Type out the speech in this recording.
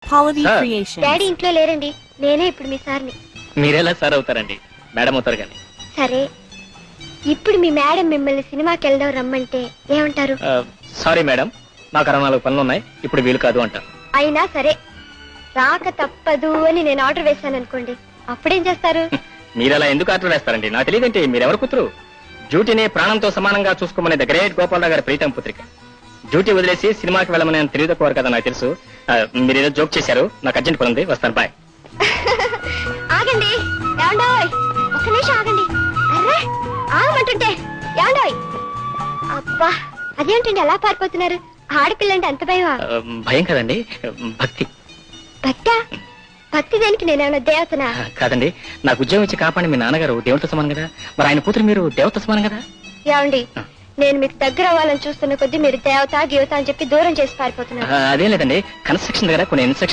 Pallavi Sir. Creations. Daddy ఇంట్లో లేరండి, నేనే ఇప్పుడు మీ సార్ని. మీరెలా సార్ అవుతారండి, మేడం అవుతారు కానీ. సరే, ఇప్పుడు మీ మేడం మిమ్మల్ని సినిమాకి వెళ్దాం రమ్మంటే ఏమంటారు? సారీ మేడం, నాకు 64 పనులు ఉన్నాయి, ఇప్పుడు వీలు కాదు అంటారు. అయినా సరే, రాక తప్పదు అని నేను ఆర్డర్ వేశాను అనుకోండి, అప్పుడేం చేస్తారు? మీరలా ఎందుకు ఆర్డర్ వేస్తారండి? నాకు తెలియదంటే మీరెవరు కూతురు? డ్యూటీని ప్రాణంతో సమానంగా చూసుకోమనే ద గ్రేట్ గోపాలరావు గారి ప్రీతం పుత్రిక. డ్యూటీ వదిలేసి సినిమాకి వెళ్ళమని నేను తెలియదు కదా, నాకు తెలుసు. మీరేదో జోక్ చేశారు, నాకు అర్జెంట్ పని ఉంది, వస్తాను, బాయ్. ఆగండి, ఏమండోయ్, ఒక్క నిమిషం ఆగండి. అర్రే, ఆగమంటుంటే ఏమండోయ్. అబ్బా, అదేంటండి అలా పారిపోతున్నారు? ఆడపిల్లంటే అంత భయమా? భయం కదండి, భక్తి. భక్త? భక్తి దేనికి? నేనేమన్నా దేవతనా? కాదండి, నాకు ఉద్యోగం ఇచ్చి కాపాడి మీ నాన్నగారు దేవుడితో సమానం కదా, మరి ఆయన కూతురు మీరు దేవత సమానం కదా. ఏమండి, నేను మీకు దగ్గర అవ్వాలని చూస్తున్న కొద్దీ మీరు దేవత గీవత అని చెప్పి దూరం చేసి పారిపోతున్నారు. అదేం లేదండి, కన్స్ట్రక్షన్ దగ్గర కొన్ని ఇన్స్ట్రక్షన్